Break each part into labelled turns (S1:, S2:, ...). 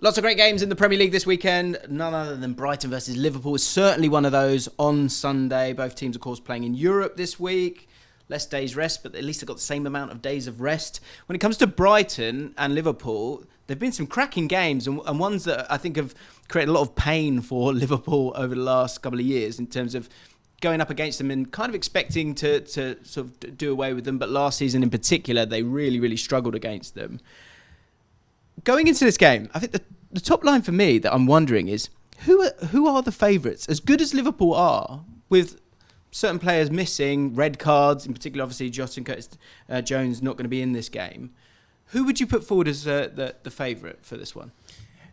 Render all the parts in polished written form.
S1: Lots of great games in the Premier League this weekend. None other than Brighton versus Liverpool is certainly one of those on Sunday. Both teams, of course, playing in Europe this week. Less days rest, but at least they've got the same amount of days of rest. When it comes to Brighton and Liverpool, there have been some cracking games and ones that I think have created a lot of pain for Liverpool over the last couple of years in terms of going up against them and kind of expecting to sort of do away with them. But last season in particular, they really, really struggled against them. Going into this game, I think the top line for me that I'm wondering is who are the favourites? As good as Liverpool are, with certain players missing, red cards, in particular, obviously, Justin Curtis-Jones not going to be in this game. Who would you put forward as the favourite for this one?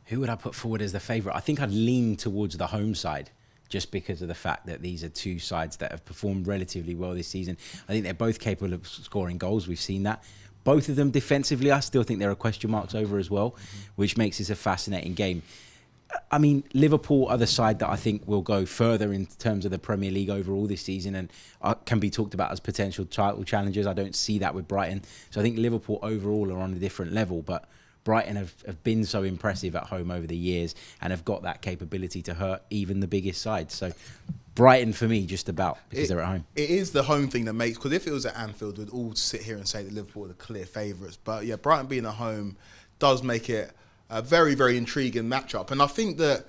S2: Who would I put forward as the favourite? I think I'd lean towards the home side, just because of the fact that these are two sides that have performed relatively well this season. I think they're both capable of scoring goals. We've seen that. Both of them defensively, I still think there are question marks over as well, which makes this a fascinating game. I mean, Liverpool are the side that I think will go further in terms of the Premier League overall this season and can be talked about as potential title challengers. I don't see that with Brighton. So I think Liverpool overall are on a different level, but Brighton have been so impressive at home over the years and have got that capability to hurt even the biggest sides. So Brighton for me, just about, because they're at home.
S3: It is the home thing that makes, because if it was at Anfield, we'd all sit here and say that Liverpool are the clear favourites. But yeah, Brighton being at home does make it a very, very intriguing matchup. And I think that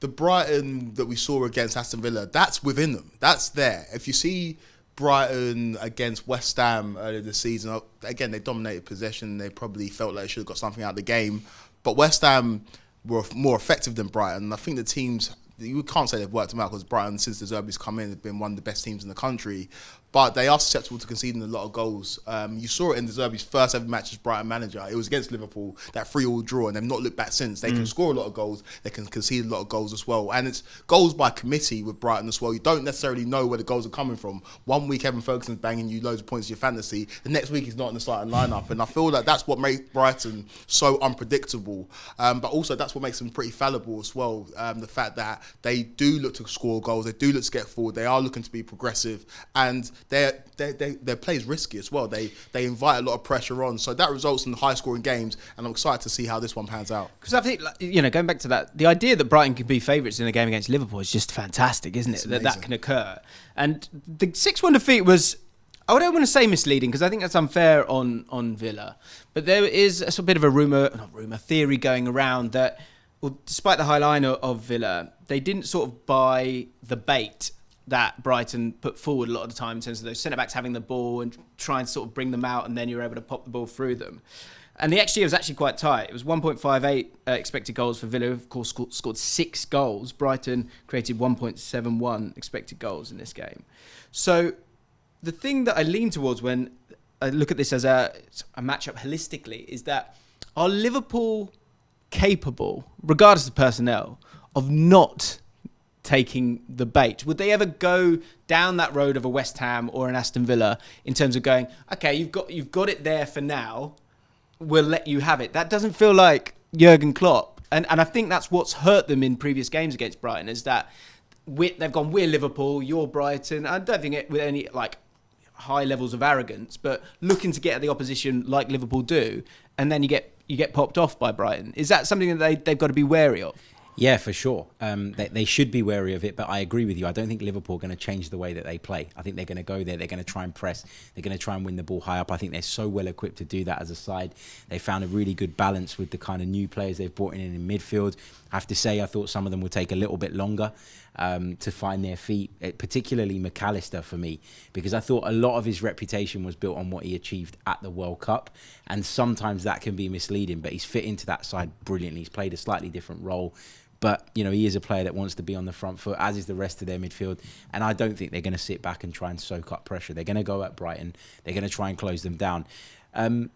S3: the Brighton that we saw against Aston Villa, that's within them. That's there. If you see Brighton against West Ham earlier this season, again, they dominated possession. They probably felt like they should have got something out of the game. But West Ham were more effective than Brighton. And I think the teams, you can't say they've worked them out, because Brighton, since the Zerbi's come in, have been one of the best teams in the country. But they are susceptible to conceding a lot of goals. You saw it in the Zerbi's first ever match as Brighton manager. It was against Liverpool, that 3-3 draw, and they've not looked back since. They can score a lot of goals. They can concede a lot of goals as well. And it's goals by committee with Brighton as well. You don't necessarily know where the goals are coming from. One week, Evan Ferguson's banging you loads of points in your fantasy. The next week, he's not in the starting lineup. And I feel like that's what makes Brighton so unpredictable. But also, that's what makes them pretty fallible as well. The fact that they do look to score goals. They do look to get forward. They are looking to be progressive. And their play is risky as well. They invite a lot of pressure on. So that results in high-scoring games, and I'm excited to see how this one pans out.
S1: Because I think, going back to that, the idea that Brighton could be favourites in a game against Liverpool is just fantastic, isn't it? That can occur. And the 6-1 defeat was, I don't want to say misleading, because I think that's unfair on Villa. But there is a bit of a theory going around that, well, despite the high line of Villa, they didn't sort of buy the bait that Brighton put forward a lot of the time in terms of those centre-backs having the ball and trying to sort of bring them out, and then you're able to pop the ball through them. And the XG was actually quite tight. It was 1.58 expected goals for Villa, of course, scored 6 goals. Brighton created 1.71 expected goals in this game. So the thing that I lean towards when I look at this as a matchup holistically is that, are Liverpool capable, regardless of personnel, of not taking the bait? Would they ever go down that road of a West Ham or an Aston Villa in terms of going, okay, you've got it there for now, we'll let you have it? That doesn't feel like Jurgen Klopp, and I think that's what's hurt them in previous games against Brighton, is that they've gone, we're Liverpool, you're Brighton. I don't think it with any high levels of arrogance, but looking to get at the opposition like Liverpool do, and then you get popped off by Brighton. Is that something that they've got to be wary of?
S2: Yeah, for sure. They should be wary of it, but I agree with you. I don't think Liverpool are going to change the way that they play. I think they're going to go there. They're going to try and press. They're going to try and win the ball high up. I think they're so well equipped to do that as a side. They found a really good balance with the kind of new players they've brought in midfield. I have to say, I thought some of them would take a little bit longer to find their feet, particularly McAllister for me, because I thought a lot of his reputation was built on what he achieved at the World Cup, and sometimes that can be misleading, but he's fit into that side brilliantly. He's played a slightly different role. But, he is a player that wants to be on the front foot, as is the rest of their midfield. And I don't think they're going to sit back and try and soak up pressure. They're going to go at Brighton. They're going to try and close them down. And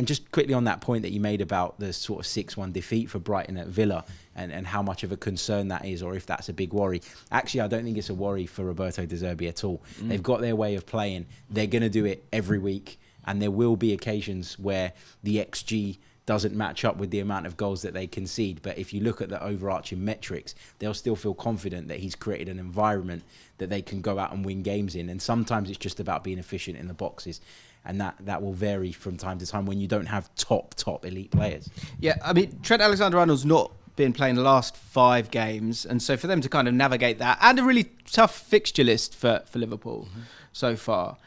S2: just quickly on that point that you made about the sort of 6-1 defeat for Brighton at Villa and how much of a concern that is, or if that's a big worry. Actually, I don't think it's a worry for Roberto De Zerbi at all. They've got their way of playing. They're going to do it every week. And there will be occasions where the XG doesn't match up with the amount of goals that they concede. But if you look at the overarching metrics, they'll still feel confident that he's created an environment that they can go out and win games in. And sometimes it's just about being efficient in the boxes. and that will vary from time to time when you don't have top elite players.
S1: Yeah, I mean, Trent Alexander-Arnold's not been playing the last 5 games, and so for them to kind of navigate that, and a really tough fixture list for Liverpool so far.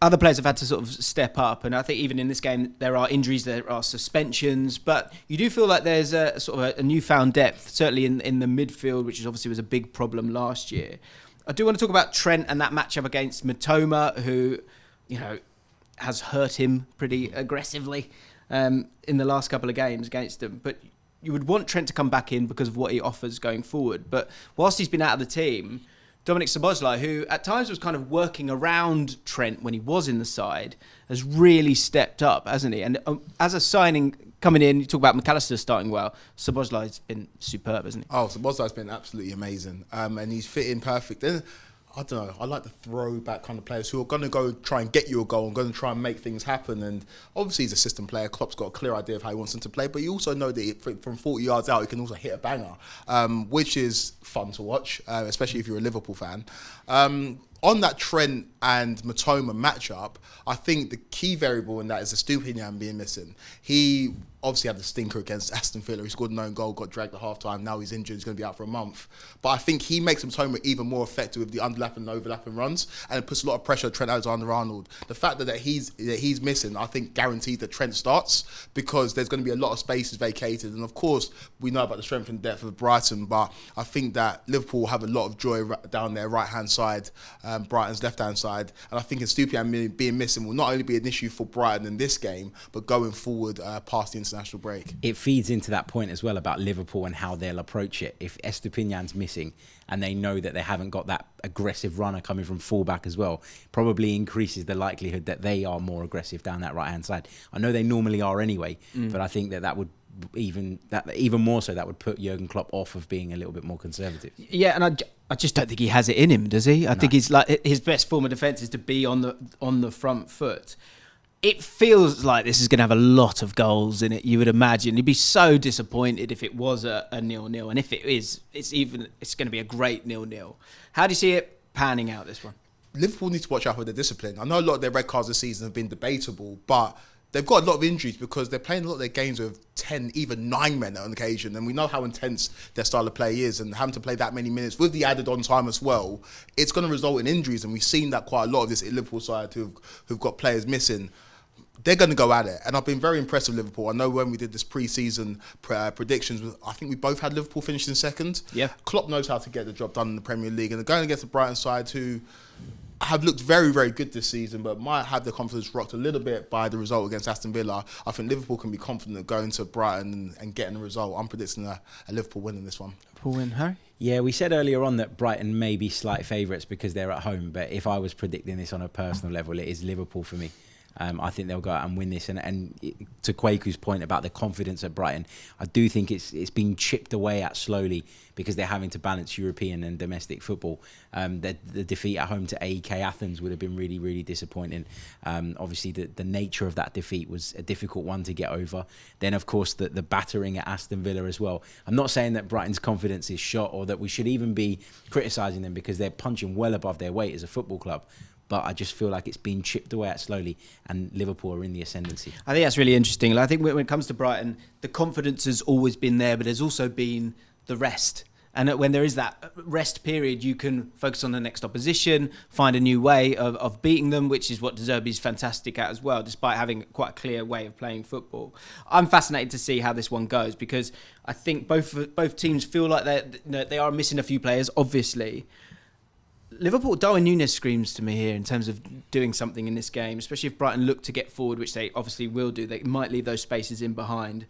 S1: Other players have had to sort of step up, and I think even in this game there are injuries, there are suspensions, but you do feel like there's a sort of a newfound depth, certainly in the midfield, which is obviously was a big problem last year. I do want to talk about Trent and that matchup against Mitoma, who, you know, has hurt him pretty aggressively in the last couple of games against them. But you would want Trent to come back in because of what he offers going forward. But whilst he's been out of the team, Dominic Szoboszlai, who at times was kind of working around Trent when he was in the side, has really stepped up, hasn't he? And as a signing coming in, you talk about McAllister starting well. Szoboszlai's been superb, hasn't he?
S3: Oh, Szoboszlai's been absolutely amazing. And he's fit in perfect. Then, I don't know, I like the throwback kind of players who are going to go try and get you a goal and going to try and make things happen. And obviously he's a system player. Klopp's got a clear idea of how he wants them to play, but you also know that from 40 yards out, he can also hit a banger, which is fun to watch, especially if you're a Liverpool fan. On that Trent and Mitoma matchup, I think the key variable in that is the Stupinian being missing. He obviously had the stinker against Aston Villa. He scored an own goal, got dragged at half-time. Now he's injured. He's going to be out for a month. But I think he makes Mitoma even more effective with the underlapping and overlapping runs, and it puts a lot of pressure on Trent Alexander-Arnold. The fact that he's missing, I think, guarantees that Trent starts, because there's going to be a lot of spaces vacated. And of course, we know about the strength and depth of Brighton, but I think that Liverpool will have a lot of joy down their right-hand side, Brighton's left-hand side. And I think Stupinian being missing will not only be an issue for Brighton in this game, but going forward past the international break.
S2: It feeds into that point as well about Liverpool and how they'll approach it. If Estupinian's missing and they know that they haven't got that aggressive runner coming from fullback as well, probably increases the likelihood that they are more aggressive down that right-hand side. I know they normally are anyway, but I think that would even more so, that would put Jurgen Klopp off of being a little bit more conservative.
S1: Yeah, and I just don't think he has it in him, does he? I think he's like, his best form of defence is to be on the front foot. It feels like this is going to have a lot of goals in it, you would imagine. He'd be so disappointed if it was a 0-0. And if it is, it's going to be a great 0-0. How do you see it panning out, this one?
S3: Liverpool need to watch out for their discipline. I know a lot of their red cards this season have been debatable, but they've got a lot of injuries because they're playing a lot of their games with 10, even 9 men on occasion. And we know how intense their style of play is, and having to play that many minutes with the added on time as well, it's going to result in injuries. And we've seen that quite a lot of this Liverpool side who've got players missing. They're going to go at it. And I've been very impressed with Liverpool. I know when we did this pre-season predictions, I think we both had Liverpool finishing second.
S1: Yeah.
S3: Klopp knows how to get the job done in the Premier League. And they're going against the Brighton side, who have looked very, very good this season, but might have their confidence rocked a little bit by the result against Aston Villa. I think Liverpool can be confident of going to Brighton and getting the result. I'm predicting a Liverpool win in this one.
S1: Liverpool win, Harry?
S2: Yeah, we said earlier on that Brighton may be slight favourites because they're at home, but if I was predicting this on a personal level, it is Liverpool for me. I think they'll go out and win this. And to Kweku's point about the confidence at Brighton, I do think it's being chipped away at slowly because they're having to balance European and domestic football. The defeat at home to AEK Athens would have been really, really disappointing. Obviously, the nature of that defeat was a difficult one to get over. Then, of course, the battering at Aston Villa as well. I'm not saying that Brighton's confidence is shot or that we should even be criticising them because they're punching well above their weight as a football club. But I just feel like it's being chipped away at slowly, and Liverpool are in the ascendancy.
S1: I think that's really interesting. I think when it comes to Brighton, the confidence has always been there, but there's also been the rest. And when there is that rest period, you can focus on the next opposition, find a new way of beating them, which is what De Zerbi's fantastic at as well, despite having quite a clear way of playing football. I'm fascinated to see how this one goes because I think both teams feel like they are missing a few players, obviously. Liverpool, Darwin Núñez screams to me here in terms of doing something in this game, especially if Brighton look to get forward, which they obviously will do. They might leave those spaces in behind.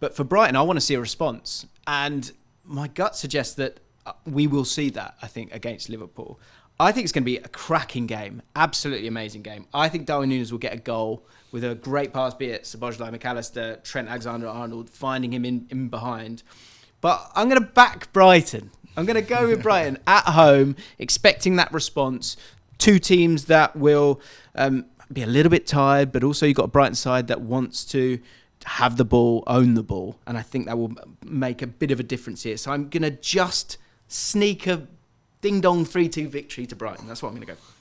S1: But for Brighton, I want to see a response. And my gut suggests that we will see that, I think, against Liverpool. I think it's going to be a cracking game, absolutely amazing game. I think Darwin Núñez will get a goal with a great pass, be it Szoboszlai, McAllister, Trent Alexander-Arnold, finding him in behind. But I'm going to back Brighton. I'm going to go with Brighton at home, expecting that response. Two teams that will be a little bit tired, but also you've got a Brighton side that wants to have the ball, own the ball. And I think that will make a bit of a difference here. So I'm going to just sneak a ding-dong 3-2 victory to Brighton. That's what I'm going to go for.